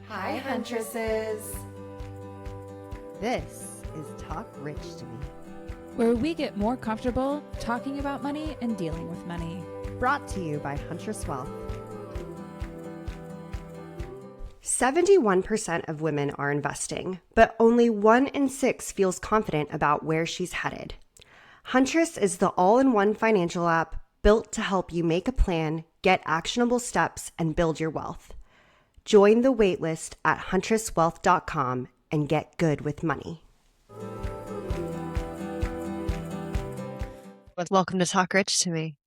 Hi, Huntresses. This is Talk Rich to Me, where we get more comfortable talking about money and dealing with money. Brought to you by Huntress Wealth. 71% of women are investing, but only 1 in 6 feels confident about where she's headed. Huntress is the all-in-one financial app built to help you make a plan, get actionable steps, and build your wealth. Join the waitlist at huntresswealth.com and get good with money. Welcome to Talk Rich to Me.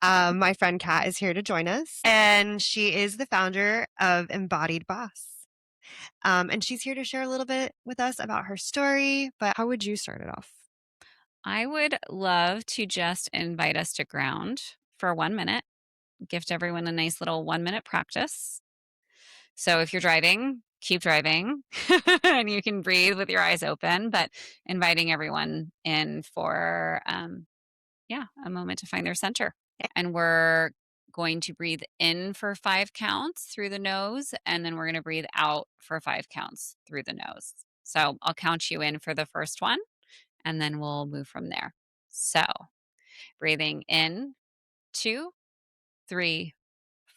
My friend Cat is here to join us, and she is the founder of Embodied Boss. And she's here to share a little bit with us about her story, but how would you start it off? I would love to just invite us to ground for 1 minute, gift everyone a nice little 1-minute practice. So if you're driving, keep driving and you can breathe with your eyes open, but inviting everyone in for, a moment to find their center. And we're going to breathe in for 5 counts through the nose, and then we're going to breathe out for 5 counts through the nose. So I'll count you in for the first one, and then we'll move from there. So breathing in, 2, 3,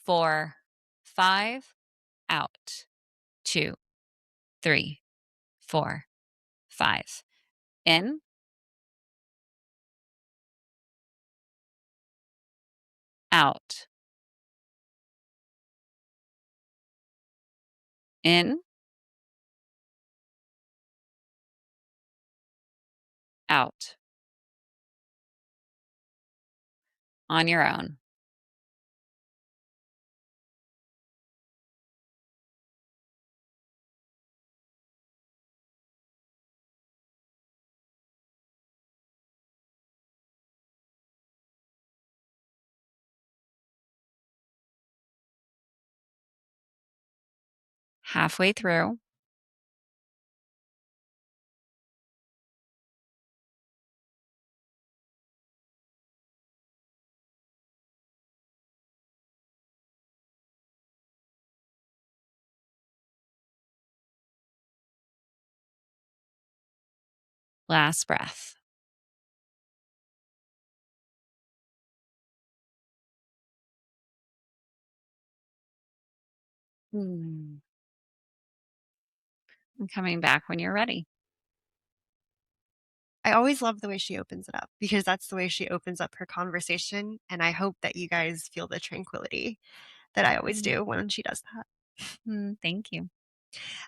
4, 5, out, 2, 3, 4, 5. In, out, in, out. On your own. Halfway through. Last breath. And coming back when you're ready. I always love the way she opens it up because that's the way she opens up her conversation. And I hope that you guys feel the tranquility that I always do when she does that. Thank you.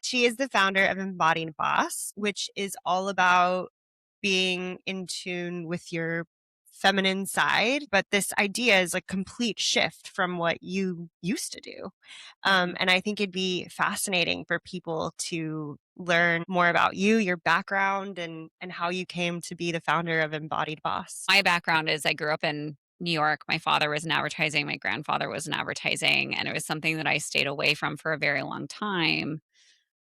She is the founder of Embodied Boss, which is all about being in tune with your feminine side. But this idea is a complete shift from what you used to do. And I think it'd be fascinating for people to learn more about you, your background, and how you came to be the founder of Embodied Boss. My background is I grew up in New York. My father was in advertising. My grandfather was in advertising. And it was something that I stayed away from for a very long time.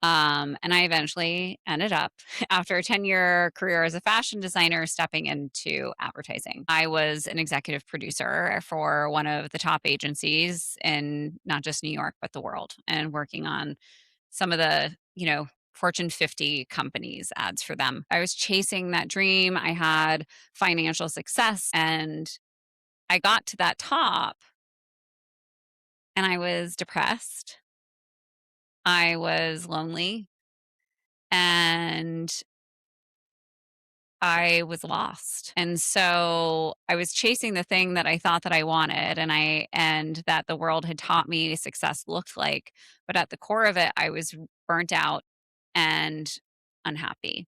And I eventually ended up, after a 10-year career as a fashion designer, stepping into advertising. I was an executive producer for one of the top agencies in not just New York, but the world, and working on some of the, Fortune 50 companies ads for them. I was chasing that dream. I had financial success, and I got to that top and I was depressed. I was lonely. And I was lost. And so I was chasing the thing that I thought that I wanted, and that the world had taught me success looked like. But at the core of it, I was burnt out and unhappy.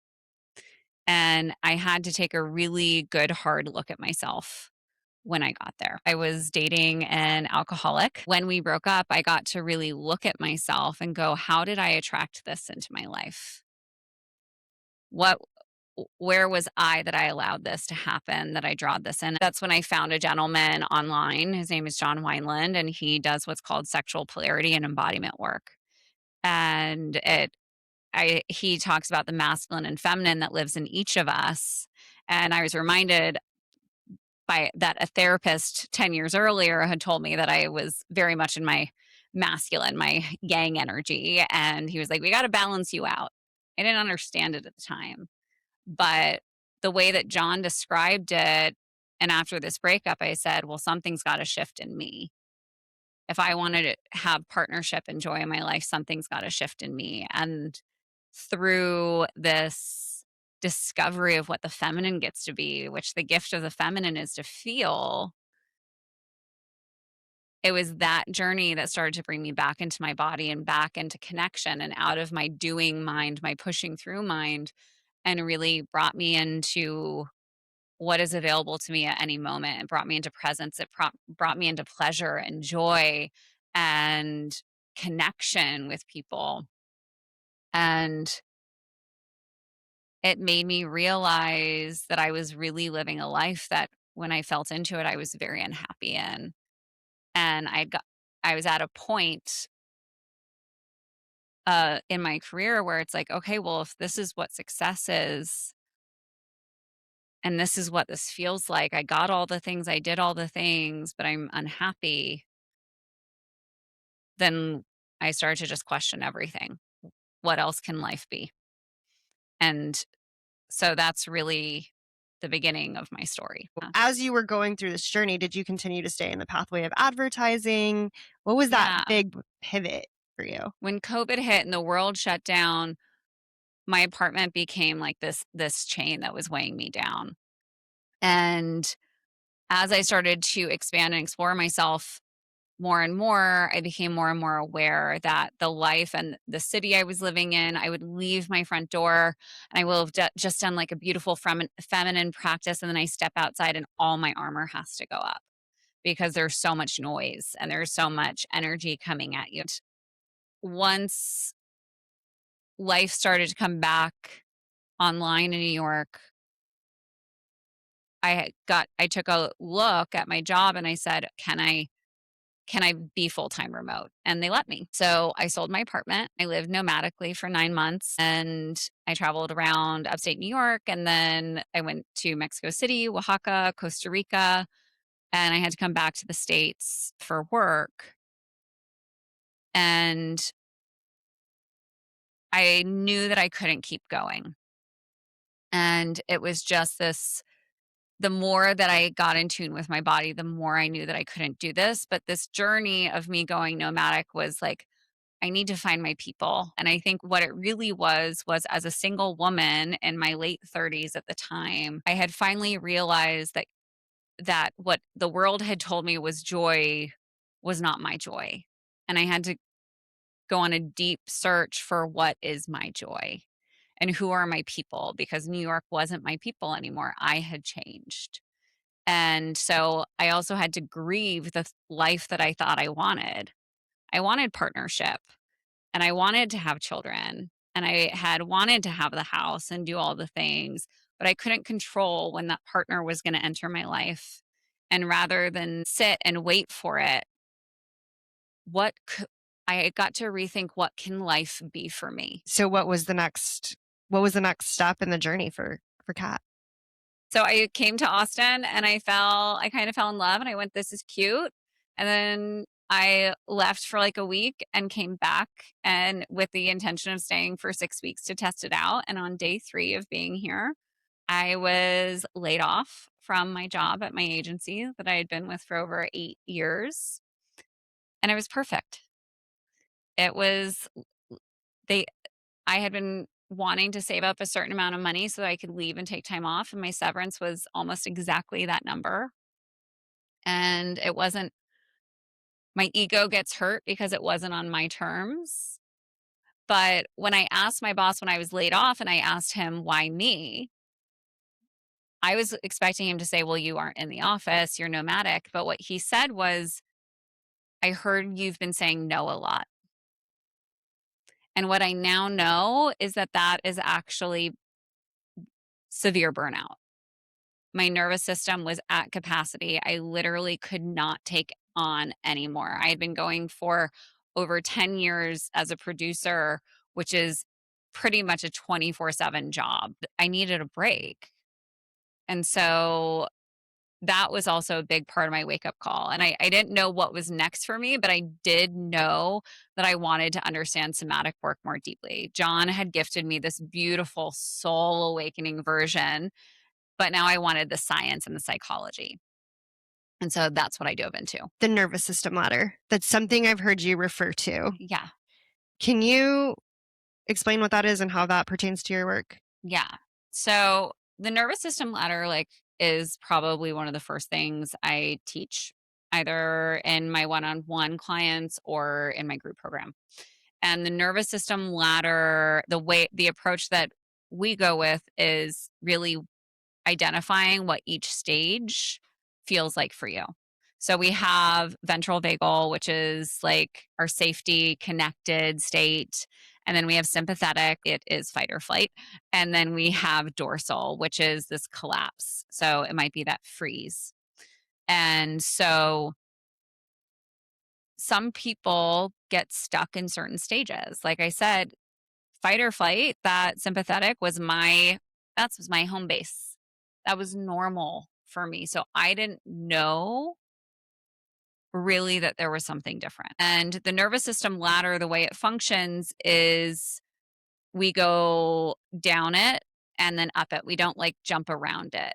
And I had to take a really good hard look at myself when I got there. I was dating an alcoholic. When we broke up, I got to really look at myself and go, how did I attract this into my life? Where was I that I allowed this to happen, that I drawed this in? That's when I found a gentleman online. His name is John Wineland, and he does what's called sexual polarity and embodiment work. And he talks about the masculine and feminine that lives in each of us. And I was reminded by that a therapist 10 years earlier had told me that I was very much in my masculine, my yang energy. And he was like, we got to balance you out. I didn't understand it at the time. But the way that John described it, and after this breakup, I said, well, something's got to shift in me. If I wanted to have partnership and joy in my life, something's got to shift in me. And through this discovery of what the feminine gets to be, which the gift of the feminine is to feel, it was that journey that started to bring me back into my body and back into connection and out of my doing mind, my pushing through mind, and really brought me into what is available to me at any moment. It brought me into presence. It brought me into pleasure and joy and connection with people. And it made me realize that I was really living a life that when I felt into it, I was very unhappy in. And I was at a point in my career where it's like, okay, well, if this is what success is, and this is what this feels like, I got all the things, I did all the things, but I'm unhappy, then I started to just question everything. What else can life be? And so that's really the beginning of my story. As you were going through this journey, did you continue to stay in the pathway of advertising? What was that Yeah. big pivot for you? When COVID hit and the world shut down, my apartment became like this chain that was weighing me down. And as I started to expand and explore myself more and more, I became more and more aware that the life and the city I was living in, I would leave my front door and I will have just done like a beautiful feminine practice. And then I step outside and all my armor has to go up because there's so much noise and there's so much energy coming at you. Once life started to come back online in New York, I took a look at my job and I said, can I be full-time remote? And they let me. So I sold my apartment. I lived nomadically for 9 months and I traveled around upstate New York. And then I went to Mexico City, Oaxaca, Costa Rica, and I had to come back to the States for work. And I knew that I couldn't keep going. And it was just the more that I got in tune with my body, the more I knew that I couldn't do this. But this journey of me going nomadic was like, I need to find my people. And I think what it really was as a single woman in my late 30s at the time, I had finally realized that what the world had told me was joy was not my joy. And I had to go on a deep search for what is my joy and who are my people, because New York wasn't my people anymore. I had changed. And so I also had to grieve the life that I thought I wanted. I wanted partnership and I wanted to have children and I had wanted to have the house and do all the things, but I couldn't control when that partner was going to enter my life. And rather than sit and wait for it, I got to rethink, what can life be for me? So what was the next step in the journey for Kat? So I came to Austin and I kind of fell in love and I went, this is cute. And then I left for like a week and came back and with the intention of staying for 6 weeks to test it out. And on day 3 of being here, I was laid off from my job at my agency that I had been with for over 8 years. And it was perfect. It was, they, I had been wanting to save up a certain amount of money so that I could leave and take time off. And my severance was almost exactly that number. And it wasn't, my ego gets hurt because it wasn't on my terms. But when I asked my boss when I was laid off and I asked him, why me? I was expecting him to say, well, you aren't in the office, you're nomadic. But what he said was, I heard you've been saying no a lot. And what I now know is that is actually severe burnout. My nervous system was at capacity. I literally could not take on anymore. I had been going for over 10 years as a producer, which is pretty much a 24/7 job. I needed a break. And so that was also a big part of my wake up call. And I didn't know what was next for me, but I did know that I wanted to understand somatic work more deeply. John had gifted me this beautiful soul awakening version, but now I wanted the science and the psychology. And so that's what I dove into. The nervous system ladder. That's something I've heard you refer to. Yeah. Can you explain what that is and how that pertains to your work? Yeah. So the nervous system ladder, like, is probably one of the first things I teach, either in my one-on-one clients or in my group program. And the nervous system ladder, the approach that we go with is really identifying what each stage feels like for you. So we have ventral vagal, which is like our safety connected state. And then we have sympathetic, it is fight or flight. And then we have dorsal, which is this collapse. So it might be that freeze. And so some people get stuck in certain stages. Like I said, fight or flight, that sympathetic was my home base. That was normal for me. So I didn't know really that there was something different. And the nervous system ladder, the way it functions is we go down it and then up it. We don't like jump around it.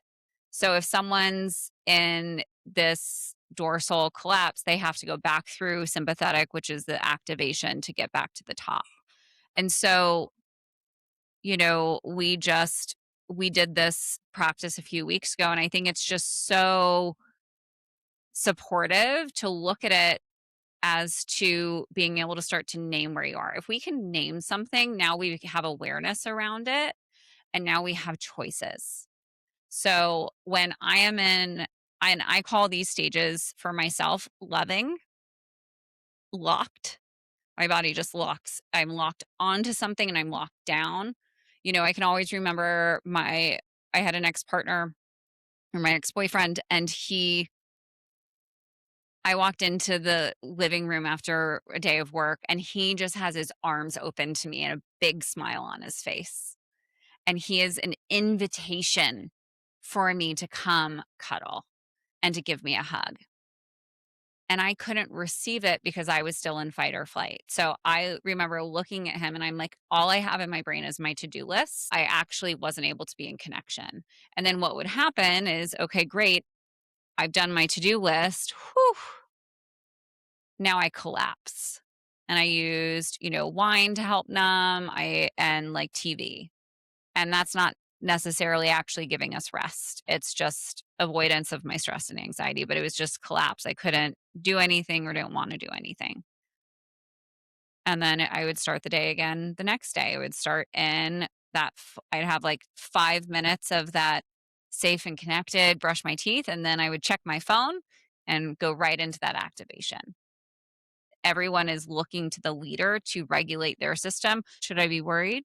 So if someone's in this dorsal collapse, they have to go back through sympathetic, which is the activation to get back to the top. And so, we did this practice a few weeks ago, and I think it's just so supportive to look at it as to being able to start to name where you are. If we can name something, now we have awareness around it, and now we have choices. So when I am in, and I call these stages for myself loving, locked. My body just locks. I'm locked onto something and I'm locked down. I can always remember I had an ex-partner or my ex-boyfriend, and I walked into the living room after a day of work, and he just has his arms open to me and a big smile on his face. And he is an invitation for me to come cuddle and to give me a hug. And I couldn't receive it because I was still in fight or flight. So I remember looking at him and I'm like, all I have in my brain is my to-do list. I actually wasn't able to be in connection. And then what would happen is, okay, great. I've done my to-do list. Whew. Now I collapse. And I used, wine to help numb, and like TV. And that's not necessarily actually giving us rest. It's just avoidance of my stress and anxiety, but it was just collapse. I couldn't do anything or didn't want to do anything. And then I would start the day again the next day. I would start in that, I'd have like 5 minutes of that safe and connected, brush my teeth, and then I would check my phone and go right into that activation. Everyone is looking to the leader to regulate their system. Should I be worried?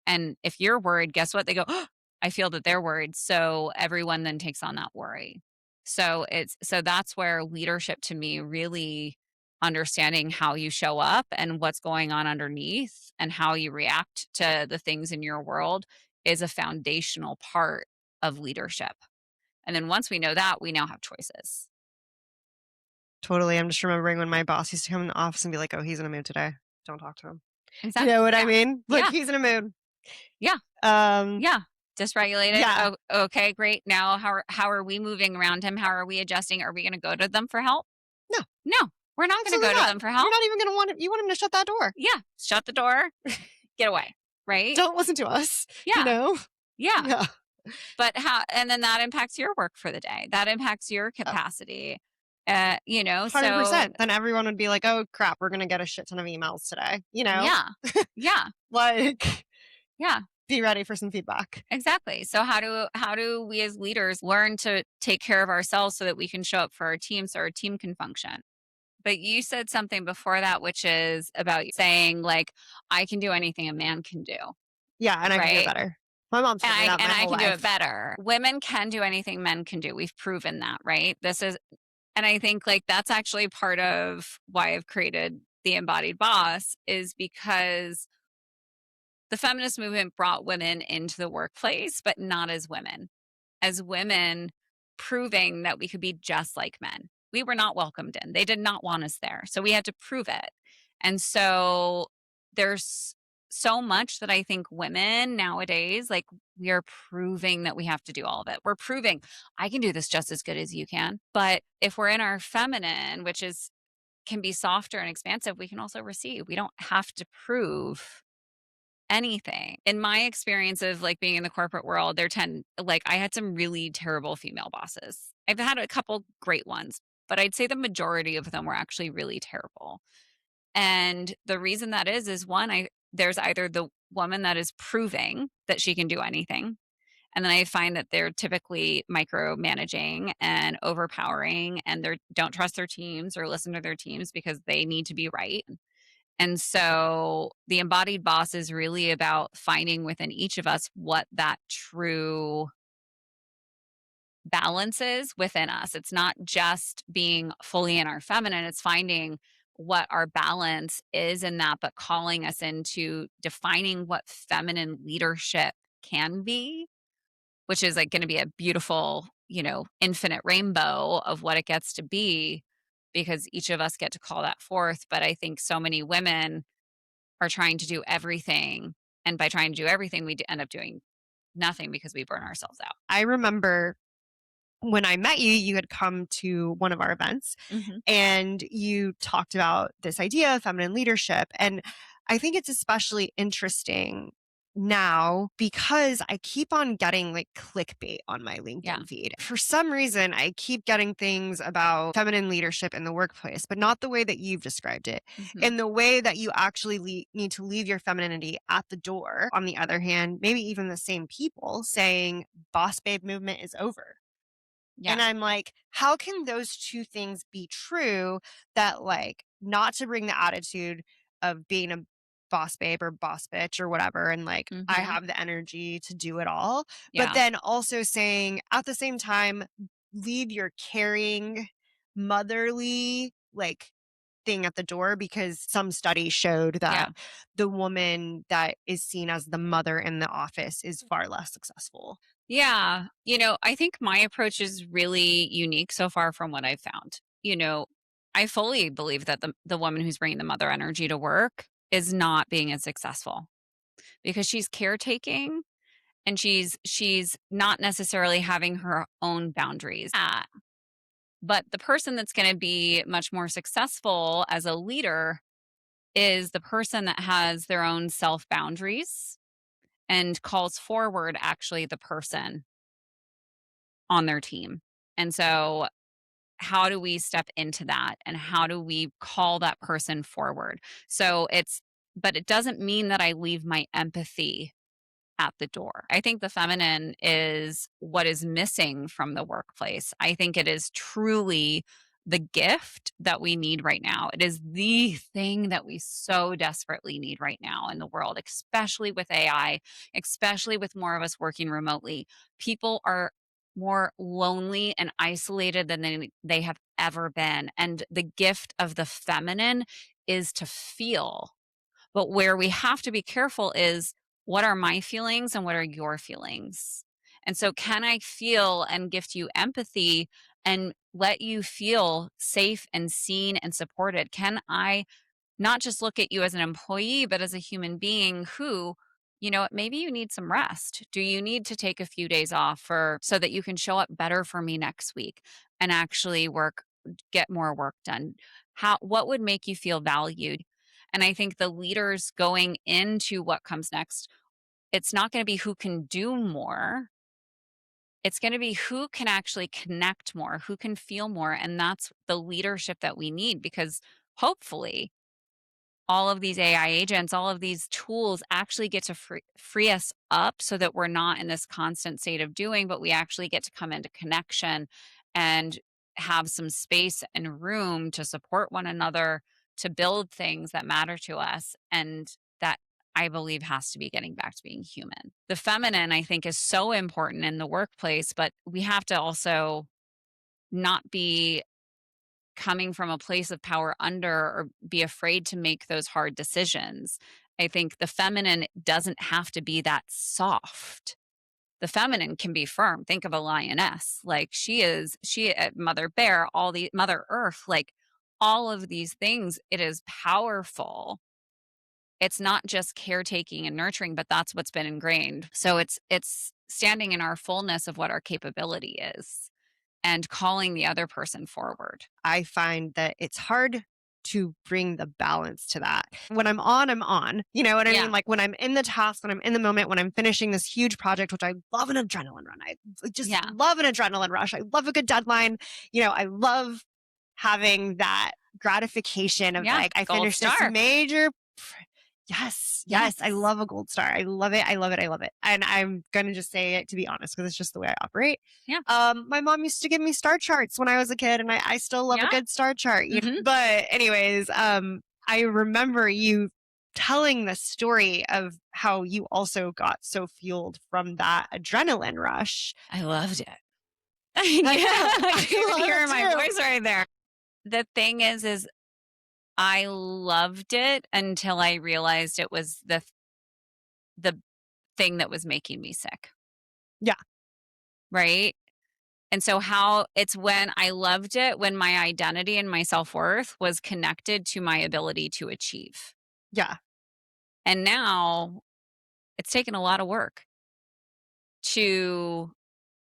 And if you're worried, guess what? They go, oh, I feel that they're worried. So everyone then takes on that worry. So that's where leadership, to me, really understanding how you show up and what's going on underneath and how you react to the things in your world is a foundational part of leadership. And then once we know that, we now have choices. Totally. I'm just remembering when my boss used to come in the office and be like, oh, he's in a mood today. Don't talk to him. Exactly. You know what I mean? Like, he's in a mood. Yeah. Yeah. Dysregulated. Yeah. Oh, okay, great. Now, how are we moving around him? How are we adjusting? Are we going to go to them for help? No, we're not going to go to them for help. You're not even going to you want him to shut that door. Yeah. Shut the door. Get away. Right. Don't listen to us. Yeah. Yeah. But and then that impacts your work for the day. That impacts your capacity. 100%. So then everyone would be like, oh crap, we're going to get a shit ton of emails today. Yeah. Like, yeah. Be ready for some feedback. Exactly. So how do we as leaders learn to take care of ourselves so that we can show up for our team so our team can function? But you said something before that, which is about saying, like, I can do anything a man can do. Yeah, and I can do it better. My mom's told me that my whole life. Do it life. better. Women can do anything men can do. We've proven that, right? And I think like that's actually part of why I've created the Embodied Boss, is because the feminist movement brought women into the workplace, but not as women. As women, proving that we could be just like men. We were not welcomed in. They did not want us there. So we had to prove it. And so there's so much that I think women nowadays, like, we are proving that we have to do all of it. We're proving I can do this just as good as you can. But if we're in our feminine, which is can be softer and expansive, we can also receive. We don't have to prove anything. In my experience of like being in the corporate world, I had some really terrible female bosses. I've had a couple great ones, but I'd say the majority of them were actually really terrible. And the reason that is one, there's either the woman that is proving that she can do anything. And then I find that they're typically micromanaging and overpowering, and they don't trust their teams or listen to their teams because they need to be right. And so the embodied boss is really about finding within each of us what that true balance is within us. It's not just being fully in our feminine, it's finding what our balance is in that, but calling us into defining what feminine leadership can be, which is like going to be a beautiful, infinite rainbow of what it gets to be, because each of us get to call that forth. But I think so many women are trying to do everything. And by trying to do everything, we end up doing nothing because we burn ourselves out. I remember when I met you, you had come to one of our events and you talked about this idea of feminine leadership. And I think it's especially interesting now because I keep on getting like clickbait on my LinkedIn feed. For some reason, I keep getting things about feminine leadership in the workplace, but not the way that you've described it. In the way that you actually need to leave your femininity at the door. On the other hand, maybe even the same people saying boss babe movement is over. Yeah. And I'm like, how can those two things be true? That like, not to bring the attitude of being a boss babe or boss bitch or whatever. And like, I have the energy to do it all. Yeah. But then also saying at the same time, leave your caring, motherly, like thing at the door, because some studies showed that the woman that is seen as the mother in the office is far less successful. Yeah. I think my approach is really unique so far from what I've found. I fully believe that the woman who's bringing the mother energy to work is not being as successful because she's caretaking and she's not necessarily having her own boundaries. But the person that's going to be much more successful as a leader is the person that has their own self boundaries and calls forward actually the person on their team. And so how do we step into that and how do we call that person forward? But it doesn't mean that I leave my empathy at the door. I think the feminine is what is missing from the workplace. I think it is truly the gift that we need right now. It is the thing that we so desperately need right now in the world, especially with AI, especially with more of us working remotely. People are more lonely and isolated than they have ever been. And the gift of the feminine is to feel. But where we have to be careful is, what are my feelings and what are your feelings? And so can I feel and gift you empathy and let you feel safe and seen and supported? Can I not just look at you as an employee, but as a human being who, maybe you need some rest. Do you need to take a few days off so that you can show up better for me next week and actually get more work done? What would make you feel valued? And I think the leaders going into what comes next, it's not going to be who can do more. It's going to be who can actually connect more, who can feel more. And that's the leadership that we need, because hopefully all of these AI agents, all of these tools actually get to free us up so that we're not in this constant state of doing, but we actually get to come into connection and have some space and room to support one another, to build things that matter to us. And that, I believe, has to be getting back to being human. The feminine, I think, is so important in the workplace, but we have to also not be coming from a place of power under or be afraid to make those hard decisions. I think the feminine doesn't have to be that soft. The feminine can be firm. Think of a lioness. Like she Mother Bear, all the Mother Earth, like all of these things. It is powerful. It's not just caretaking and nurturing, but that's what's been ingrained. So it's standing in our fullness of what our capability is and calling the other person forward. I find that it's hard to bring the balance to that. When I'm on, I'm on. You know what I Yeah. mean? Like when I'm in the task, when I'm in the moment, when I'm finishing this huge project, which I love an adrenaline run. I just Yeah. love an adrenaline rush. I love a good deadline. You know, I love having that gratification of Yeah, like, I gold finished this star. major. Yes. I love a gold star. I love it. And I'm going to just say it to be honest, because it's just the way I operate. Yeah. My mom used to give me star charts when I was a kid, and I still love a Yeah. good star chart. Mhm. But anyways, I remember you telling the story of how you also got so fueled from that adrenaline rush. I loved it. I You love can hear it my too. voice right there. The thing is I loved it until I realized it was the thing that was making me sick. Yeah. Right? And so how it's when I loved it, when my identity and my self-worth was connected to my ability to achieve. Yeah. And now it's taken a lot of work to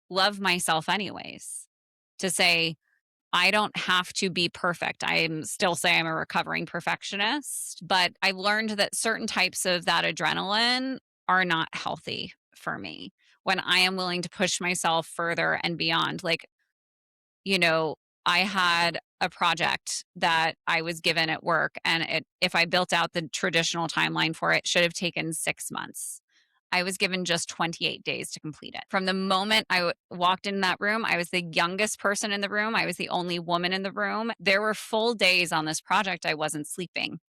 love myself anyways, to say, I don't have to be perfect. I'm still say I'm a recovering perfectionist, but I've learned that certain types of that adrenaline are not healthy for me when I am willing to push myself further and beyond. Like, you know, I had a project that I was given at work, and if I built out the traditional timeline for it, should have taken 6 months. I was given just 28 days to complete it. From the moment I walked in that room, I was the youngest person in the room. I was the only woman in the room. There were full days on this project I wasn't sleeping.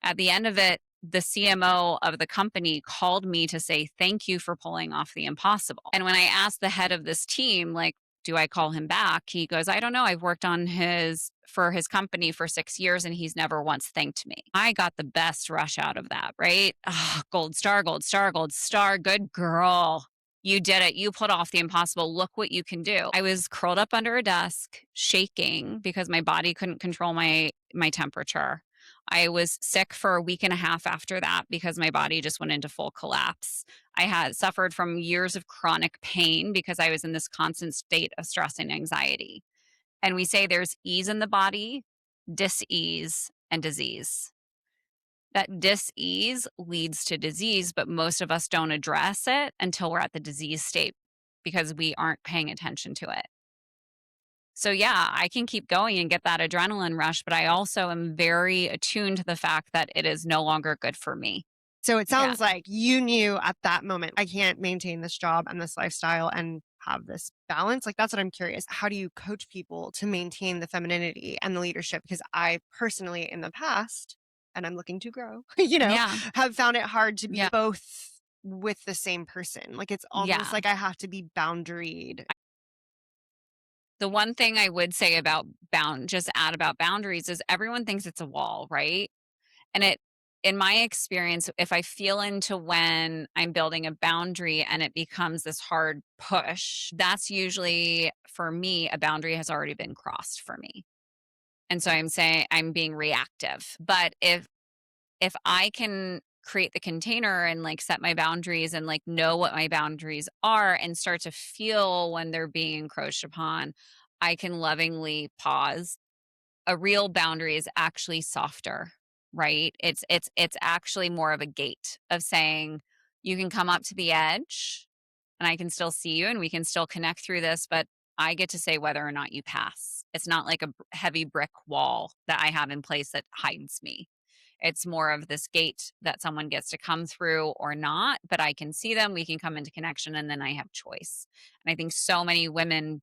At the end of it, the CMO of the company called me to say, thank you for pulling off the impossible. And when I asked the head of this team, like, do I call him back? He goes, I don't know. I've worked on for his company for 6 years and he's never once thanked me. I got the best rush out of that, right? Oh, gold star, gold star, gold star. Good girl. You did it. You pulled off the impossible. Look what you can do. I was curled up under a desk, shaking because my body couldn't control my temperature. I was sick for a week and a half after that because my body just went into full collapse. I had suffered from years of chronic pain because I was in this constant state of stress and anxiety. And we say there's ease in the body, dis-ease, and disease. That dis-ease leads to disease, but most of us don't address it until we're at the disease state because we aren't paying attention to it. So yeah, I can keep going and get that adrenaline rush, but I also am very attuned to the fact that it is no longer good for me. So it sounds like you knew at that moment, I can't maintain this job and this lifestyle and have this balance. Like, that's what I'm curious. How do you coach people to maintain the femininity and the leadership? Because I personally, in the past, and I'm looking to grow, Yeah. have found it hard to be Yeah. both with the same person. Like, it's almost like I have to be boundaried. The one thing I would say about boundaries is everyone thinks it's a wall, right? And in my experience, if I feel into when I'm building a boundary and it becomes this hard push, that's usually for me, a boundary has already been crossed for me. And so I'm saying I'm being reactive. But if I can create the container and like set my boundaries and like know what my boundaries are and start to feel when they're being encroached upon, I can lovingly pause. A real boundary is actually softer, right? It's actually more of a gate of saying you can come up to the edge and I can still see you and we can still connect through this, but I get to say whether or not you pass. It's not like a heavy brick wall that I have in place that hides me. It's more of this gate that someone gets to come through or not, but I can see them, we can come into connection, and then I have choice. And I think so many women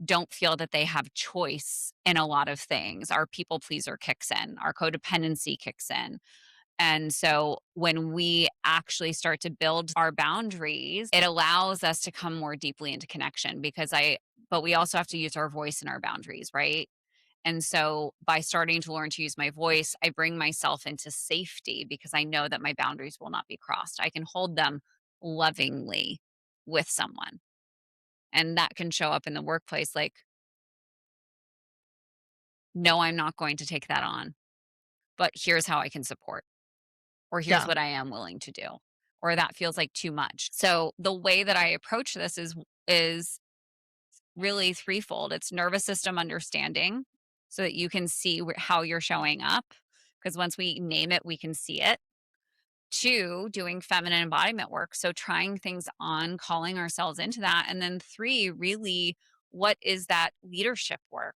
don't feel that they have choice in a lot of things. Our people pleaser kicks in, our codependency kicks in. And so when we actually start to build our boundaries, it allows us to come more deeply into connection but we also have to use our voice in our boundaries, right? And so by starting to learn to use my voice, I bring myself into safety because I know that my boundaries will not be crossed. I can hold them lovingly with someone. And that can show up in the workplace like, no, I'm not going to take that on, but here's how I can support, or here's Yeah. what I am willing to do, or that feels like too much. So the way that I approach this is really threefold. It's nervous system understanding so that you can see how you're showing up, because once we name it, we can see it. 2, doing feminine embodiment work. So trying things on, calling ourselves into that. And then 3, really, what is that leadership work?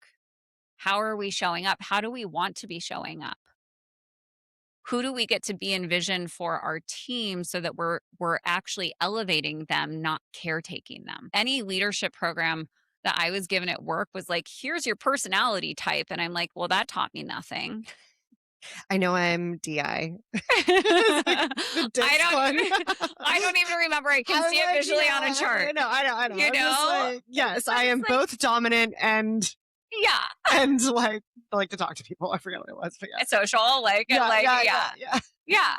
How are we showing up? How do we want to be showing up? Who do we get to be in vision for our team so that we're actually elevating them, not caretaking them? Any leadership program that I was given at work was like, here's your personality type. And I'm like, well, that taught me nothing. I know I'm DI. I disc one. don't even remember. I can see it like, visually on a I chart. know. You I'm just know? like, yes, I It's am like- both dominant and Yeah. like I like to talk to people. I forget what it was, but yeah. It's social, yeah.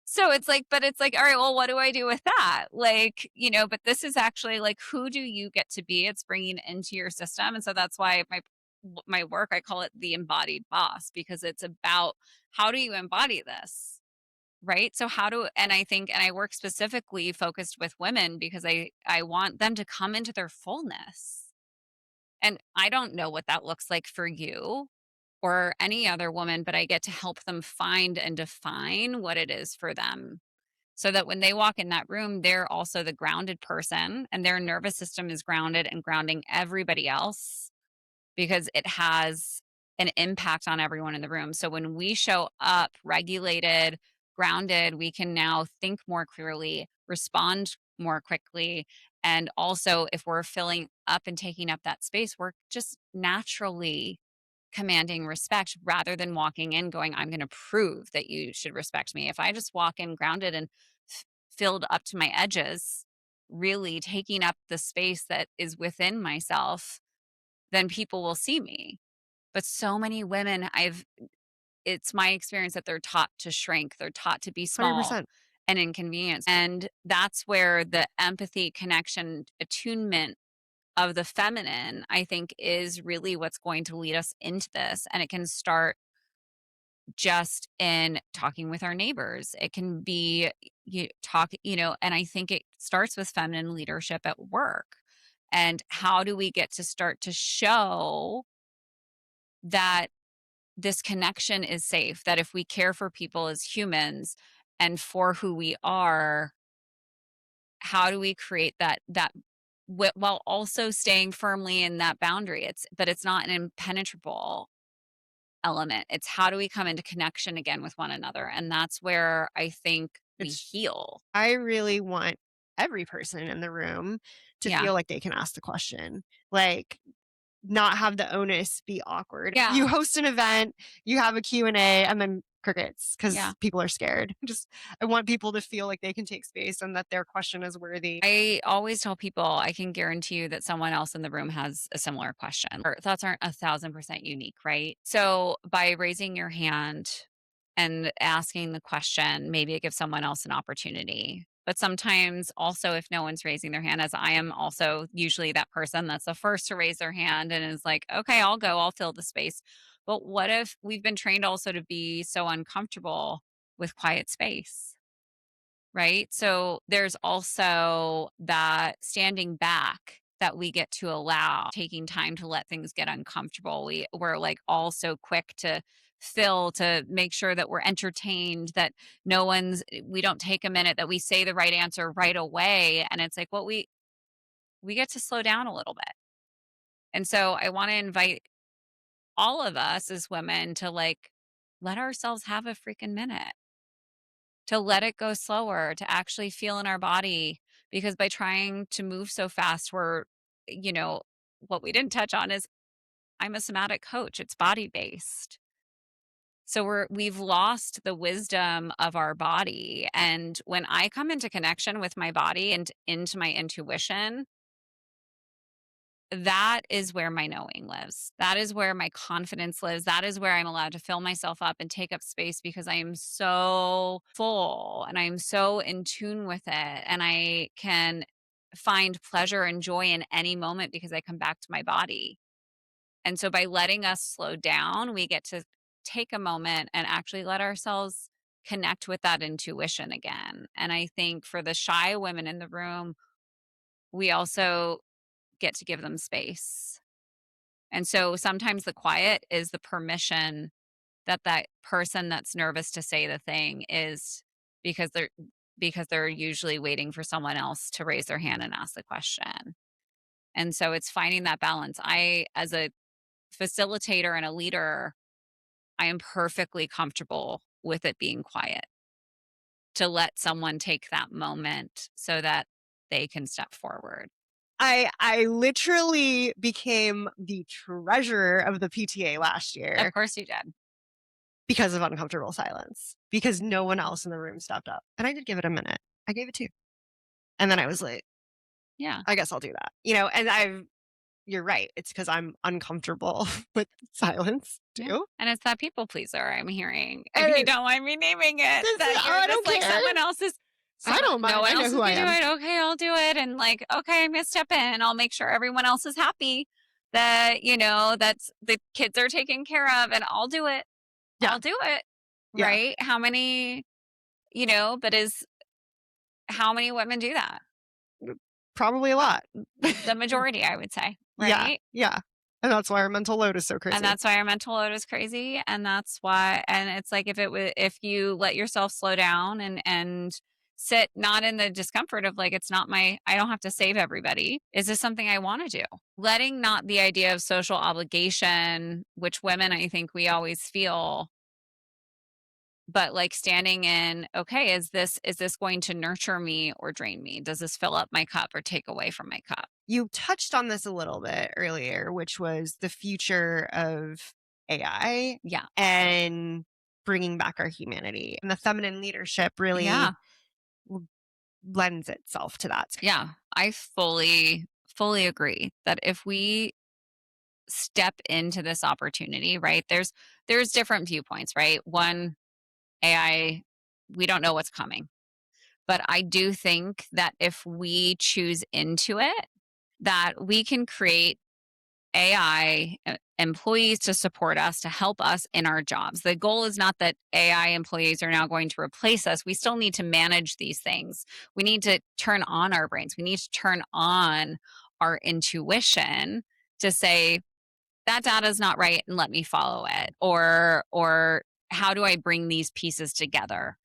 So it's like, but it's like, all right, well, what do I do with that? Like, but this is actually like, who do you get to be? It's bringing into your system. And so that's why my work, I call it the embodied boss, because it's about how do you embody this? Right. So and I work specifically focused with women because I want them to come into their fullness. And I don't know what that looks like for you or any other woman, but I get to help them find and define what it is for them so that when they walk in that room, they're also the grounded person and their nervous system is grounded and grounding everybody else because it has an impact on everyone in the room. So when we show up regulated, grounded, we can now think more clearly, respond more quickly. And also, if we're filling up and taking up that space, we're just naturally commanding respect rather than walking in going, I'm going to prove that you should respect me. If I just walk in grounded and filled up to my edges, really taking up the space that is within myself, then people will see me. But so many women, it's my experience that they're taught to shrink. They're taught to be small 100%. and inconvenienced. And that's where the empathy, connection, attunement of the feminine, I think, is really what's going to lead us into this. And it can start just in talking with our neighbors. It can be and I think it starts with feminine leadership at work. And how do we get to start to show that this connection is safe, that if we care for people as humans and for who we are, how do we create that while also staying firmly in that boundary? But it's not an impenetrable element. It's how do we come into connection again with one another? And that's where I think we heal. I really want every person in the room to Yeah. feel like they can ask the question. Like not have the onus be awkward. Yeah. You host an event, you have a Q&A, and then crickets because Yeah. people are scared. I want people to feel like they can take space and that their question is worthy. I always tell people I can guarantee you that someone else in the room has a similar question. Our thoughts aren't 1,000% unique, right? So by raising your hand and asking the question, maybe it gives someone else an opportunity. But sometimes also, if no one's raising their hand, as I am also usually that person that's the first to raise their hand and is like, okay, I'll go, I'll fill the space. But what if we've been trained also to be so uncomfortable with quiet space? Right. So there's also that standing back that we get to allow, taking time to let things get uncomfortable. We're like all so quick to fill, to make sure that we're entertained, that we don't take a minute, that we say the right answer right away. And it's like, well, we get to slow down a little bit. And so I want to invite all of us as women to like, let ourselves have a freaking minute, to let it go slower, to actually feel in our body. Because by trying to move so fast, what we didn't touch on is I'm a somatic coach. It's body based. So we've lost the wisdom of our body. And when I come into connection with my body and into my intuition, that is where my knowing lives. That is where my confidence lives. That is where I'm allowed to fill myself up and take up space because I am so full and I'm so in tune with it. And I can find pleasure and joy in any moment because I come back to my body. And so by letting us slow down, we get to take a moment and actually let ourselves connect with that intuition again. And I think for the shy women in the room, we also get to give them space. And so sometimes the quiet is the permission that that person that's nervous to say the thing is because they're usually waiting for someone else to raise their hand and ask the question. And so it's finding that balance. I, as a facilitator and a leader, I am perfectly comfortable with it being quiet to let someone take that moment so that they can step forward. I literally became the treasurer of the PTA last year Of course you did. because of uncomfortable silence, because no one else in the room stepped up. And I did give it a minute. I gave it 2. And then I was like, Yeah. I guess I'll do that. And you're right. It's because I'm uncomfortable with silence too. Yeah. And it's that people pleaser I'm hearing. And If you don't mind me naming it, that I you're don't just like care. someone else is. I don't mind. No one I know else is who I gonna do am. it. Okay, I'll do it. And like, okay, I'm gonna step in. I'll make sure everyone else is happy. That that's the kids are taken care of, and I'll do it. Yeah. I'll do it. Yeah. Right? How many? But how many women do that? Probably a lot. The majority, I would say. Right? Yeah. And that's why our mental load is so crazy. And that's why our mental load is crazy. And that's why, and it's like if you let yourself slow down and sit not in the discomfort of like, I don't have to save everybody. Is this something I want to do? Letting not the idea of social obligation, which women, I think we always feel, but like standing in, okay, is this going to nurture me or drain me? Does this fill up my cup or take away from my cup? You touched on this a little bit earlier, which was the future of AI. Yeah. And bringing back our humanity. And the feminine leadership really lends itself to that. Yeah. I fully agree that if we step into this opportunity, right? There's different viewpoints, right? One, AI, we don't know what's coming. But I do think that if we choose into it, that we can create AI employees to support us, to help us in our jobs. The goal is not that AI employees are now going to replace us. We still need to manage these things. We need to turn on our brains. We need to turn on our intuition to say, that data is not right and let me follow it. Or how do I bring these pieces together?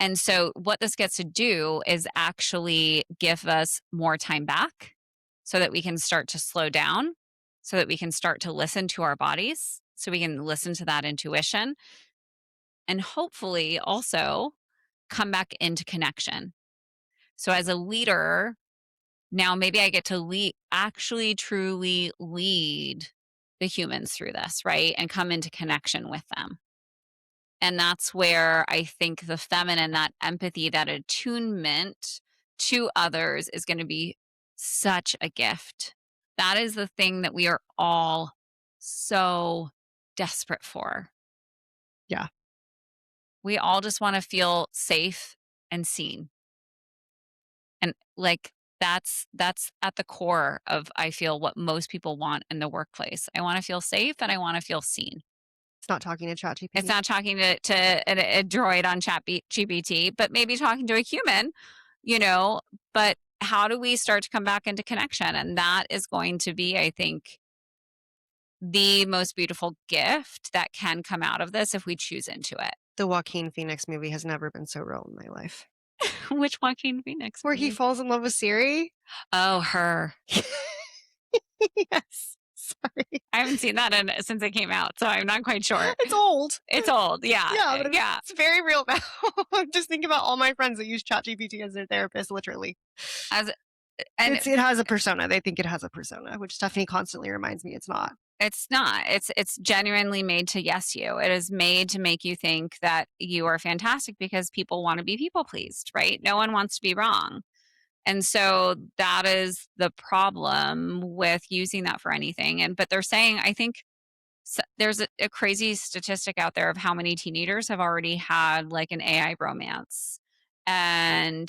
And so what this gets to do is actually give us more time back so that we can start to slow down, so that we can start to listen to our bodies, so we can listen to that intuition, and hopefully also come back into connection. So as a leader, now maybe I get to actually truly lead the humans through this, right? And come into connection with them. And that's where I think the feminine, that empathy, that attunement to others is going to be such a gift. That is the thing that we are all so desperate for. Yeah. We all just want to feel safe and seen. And like that's at the core of, I feel, what most people want in the workplace. I want to feel safe and I want to feel seen. It's not talking to ChatGPT. It's not talking to a droid on ChatGPT, but maybe talking to a human, but how do we start to come back into connection? And that is going to be, I think, the most beautiful gift that can come out of this if we choose into it. The Joaquin Phoenix movie has never been so real in my life. Which Joaquin Phoenix? Where he falls in love with Siri? Oh, her. Yes. Sorry. I haven't seen that since it came out, so I'm not quite sure. It's old. It's old, yeah. Yeah, but it's very real now. I'm just thinking about all my friends that use ChatGPT as their therapist, literally. And it has a persona. They think it has a persona, which Stephanie constantly reminds me it's not. It's not. It's genuinely made to yes you. It is made to make you think that you are fantastic because people want to be people pleased, right? No one wants to be wrong. And so that is the problem with using that for anything. But they're saying, I think there's a crazy statistic out there of how many teenagers have already had like an AI romance. And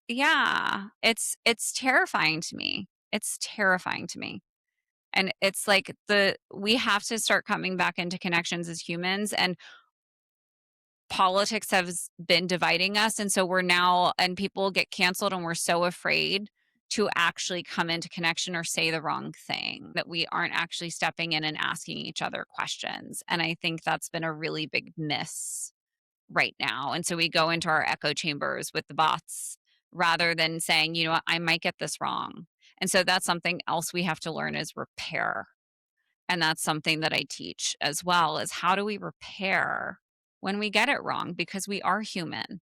Yeah, it's terrifying to me. It's terrifying to me. And it's like we have to start coming back into connections as humans, and politics has been dividing us, and so we're now, and people get canceled and we're so afraid to actually come into connection or say the wrong thing that we aren't actually stepping in and asking each other questions. And I think that's been a really big miss right now. And so we go into our echo chambers with the bots rather than saying, you know what, I might get this wrong. And so that's something else we have to learn is repair. And that's something that I teach as well, is how do we repair when we get it wrong, because we are human.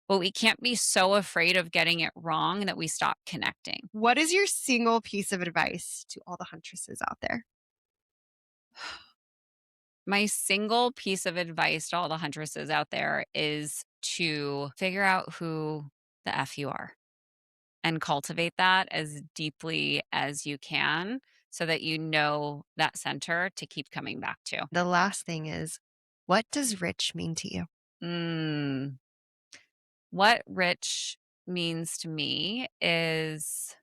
But we can't be so afraid of getting it wrong that we stop connecting. What is your single piece of advice to all the huntresses out there? My single piece of advice to all the huntresses out there is to figure out who the F you are and cultivate that as deeply as you can so that you know that center to keep coming back to. The last thing is, what does rich mean to you? What rich means to me is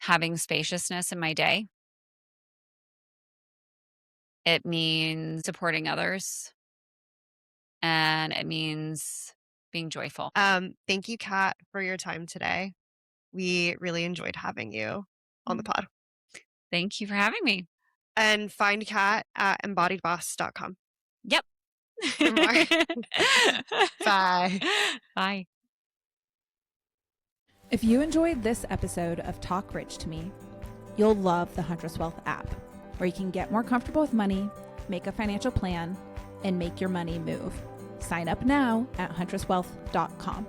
having spaciousness in my day. It means supporting others, and it means being joyful. Thank you, Kat, for your time today. We really enjoyed having you on the pod. Thank you for having me. And find Kat at embodiedboss.com. Yep. For more. Bye. Bye. If you enjoyed this episode of Talk Rich to Me, you'll love the Huntress Wealth app, where you can get more comfortable with money, make a financial plan, and make your money move. Sign up now at huntresswealth.com.